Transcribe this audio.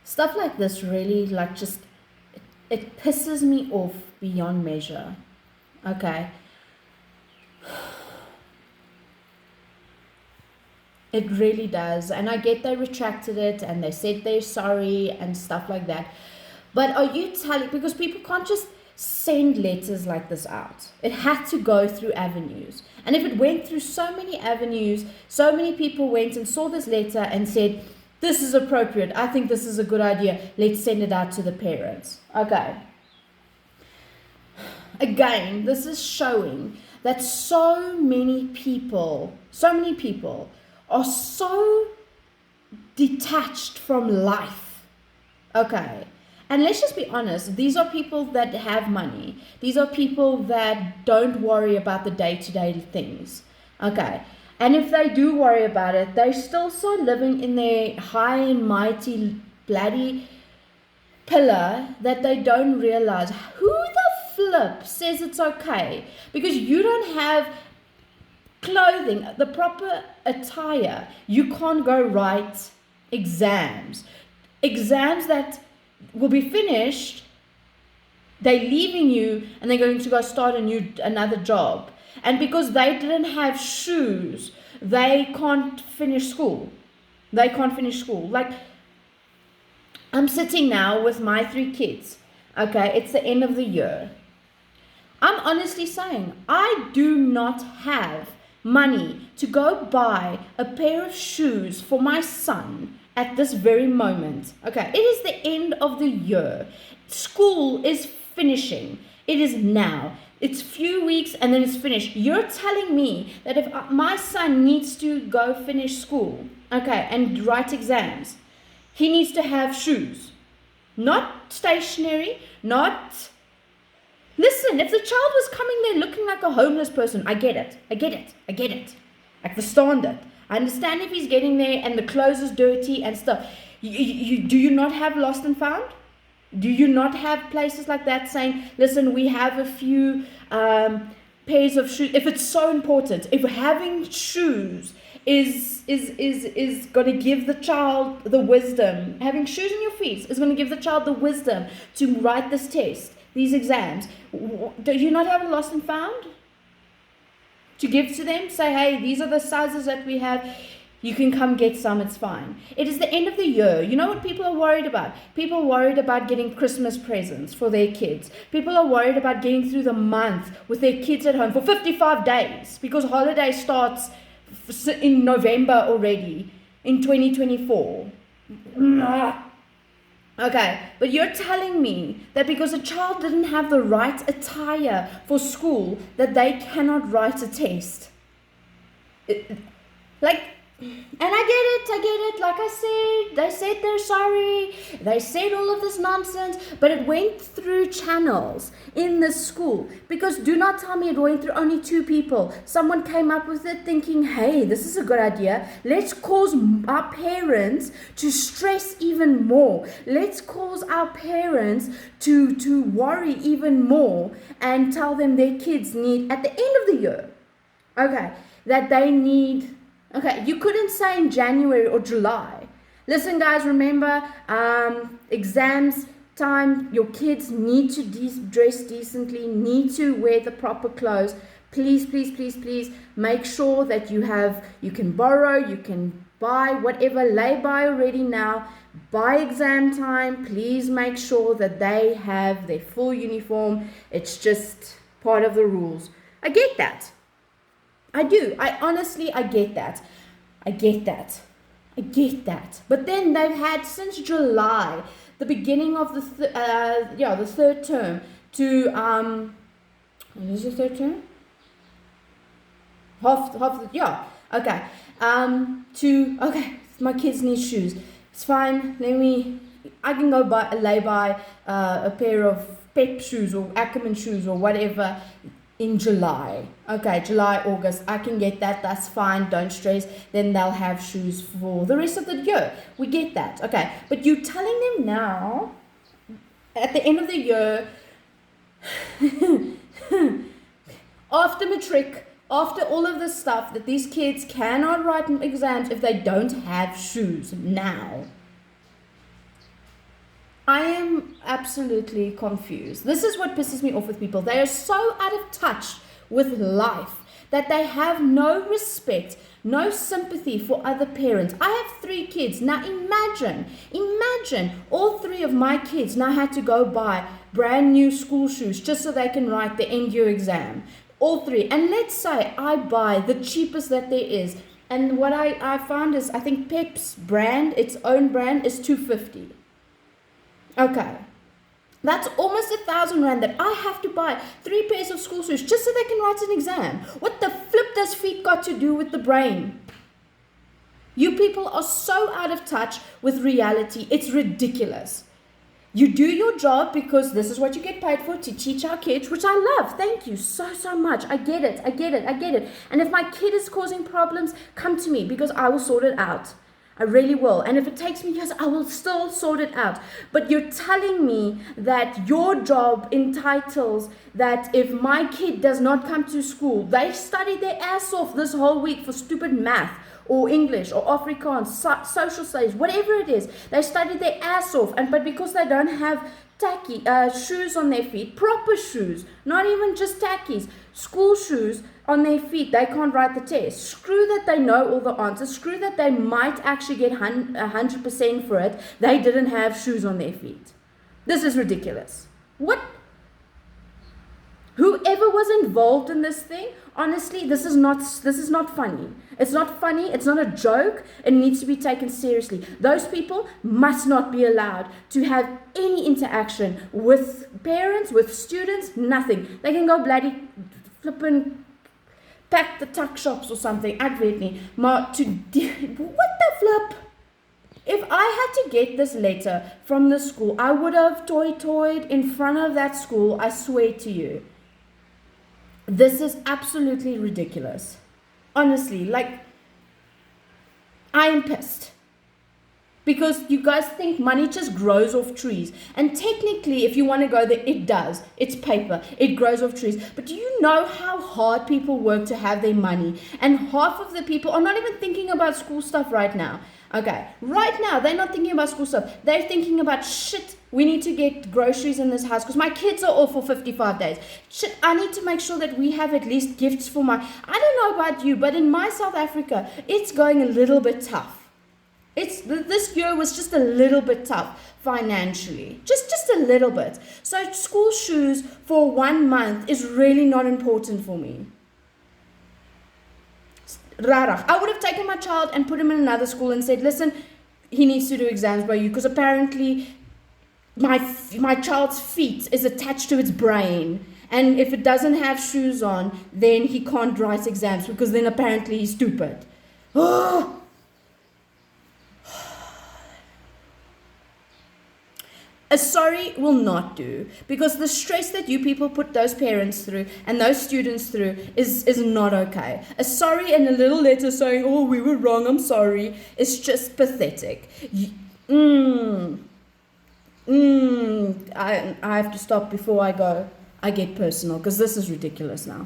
Stuff like this really, like, just, it pisses me off beyond measure. Okay. It really does. And I get they retracted it and they said they're sorry and stuff like that. But are you telling, because people can't just send letters like this out. It had to go through avenues. And if it went through so many avenues, so many people went and saw this letter and said, this is appropriate, I think this is a good idea, let's send it out to the parents. Okay. Again, this is showing that so many people are so detached from life. Okay. And let's just be honest, these are people that have money. These are people that don't worry about the day-to-day things. Okay. And if they do worry about it, they're still so living in their high and mighty bloody pillar that they don't realize who the flip says it's okay. Because you don't have clothing, the proper attire. You can't go write exams. Exams that will be finished, they're leaving you and they're going to go start another job. And because they didn't have shoes, they can't finish school. Like, I'm sitting now with my 3 kids. Okay, it's the end of the year. I'm honestly saying, I do not have money to go buy a pair of shoes for my son at this very moment. Okay, it is the end of the year. School is finishing. It is now. It's few weeks and then it's finished. You're telling me that if my son needs to go finish school, okay, and write exams, he needs to have shoes. Not stationery, not... Listen, if the child was coming there looking like a homeless person, I get it. I understand it. I understand if he's getting there and the clothes is dirty and stuff. Do you not have lost and found? Do you not have places like that saying, listen, we have a few pairs of shoes? If it's so important, if having shoes is going to give the child the wisdom, having shoes on your feet is going to give the child the wisdom to write this test, these exams, do you not have a lost and found to give to them? Say, hey, these are the sizes that we have. You can come get some, it's fine. It is the end of the year. You know what people are worried about? People are worried about getting Christmas presents for their kids. People are worried about getting through the month with their kids at home for 55 days because holiday starts in November already, in 2024. Okay, but you're telling me that because a child didn't have the right attire for school, that they cannot write a test. And I get it, like I said, they said they're sorry, they said all of this nonsense, but it went through channels in the school, because do not tell me it went through only 2 people. Someone came up with it thinking, hey, this is a good idea, let's cause our parents to stress even more, let's cause our parents to worry even more, and tell them their kids need, at the end of the year, okay, that they need... Okay, you couldn't say in January or July. Listen, guys, remember, exams time, your kids need to dress decently, need to wear the proper clothes. Please, please, please, please make sure that you can borrow, you can buy whatever, lay by already now. By exam time, please make sure that they have their full uniform. It's just part of the rules. I get that. I do. I get that. I get that. But then they've had since July, the beginning of the third term to what is the third term? My kids need shoes. It's fine. I can go lay by a pair of Pep shoes or Ackerman shoes or whatever. In July, July, August, I can get that, that's fine, don't stress, then they'll have shoes for the rest of the year, we get that, okay, but you're telling them now, at the end of the year, after matric, after all of this stuff, that these kids cannot write exams if they don't have shoes now. I am absolutely confused. This is what pisses me off with people. They are so out of touch with life that they have no respect, no sympathy for other parents. I have 3 kids. Now imagine all 3 of my kids now had to go buy brand new school shoes just so they can write the end year exam. All 3. And let's say I buy the cheapest that there is. And what I found is, I think Pep's brand, its own brand, is $250. Okay. That's almost 1,000 rand that I have to buy 3 pairs of school shoes just so they can write an exam. What the flip does feet got to do with the brain? You people are so out of touch with reality. It's ridiculous. You do your job because this is what you get paid for, to teach our kids, which I love. Thank you so much. I get it. And if my kid is causing problems, come to me because I will sort it out. I really will. And if it takes me years, I will still sort it out. But you're telling me that your job entitles that if my kid does not come to school, they studied their ass off this whole week for stupid math or English or Afrikaans, social studies, whatever it is. They studied their ass off. But because they don't have tacky shoes on their feet, proper shoes, not even just tackies, school shoes on their feet, they can't write the test. Screw that they know all the answers. Screw that they might actually get 100% for it. They didn't have shoes on their feet. This is ridiculous. What? Whoever was involved in this thing, honestly, this is not funny. It's not funny. It's not a joke. It needs to be taken seriously. Those people must not be allowed to have any interaction with parents, with students, nothing. They can go bloody flipping pack the tuck shops or something. Ek weet nie. Maar what the flip? If I had to get this letter from the school, I would have toyed in front of that school, I swear to you. This is absolutely ridiculous. Honestly, like, I am pissed. Because you guys think money just grows off trees. And technically, if you want to go there, it does. It's paper. It grows off trees. But do you know how hard people work to have their money? And half of the people are not even thinking about school stuff right now. Okay, right now, they're not thinking about school stuff. They're thinking about, shit, we need to get groceries in this house because my kids are off for 55 days. Shit, I need to make sure that we have at least gifts for I don't know about you, but in my South Africa, it's going a little bit tough. This year was just a little bit tough financially, just a little bit. So school shoes for 1 month is really not important for me. Rarig. I would have taken my child and put him in another school and said, listen, he needs to do exams by you because apparently my child's feet is attached to its brain. And if it doesn't have shoes on, then he can't write exams because then apparently he's stupid. Oh! A sorry will not do, because the stress that you people put those parents through and those students through is not okay. A sorry and a little letter saying, oh, we were wrong, I'm sorry, is just pathetic. I have to stop before I get personal, because this is ridiculous now.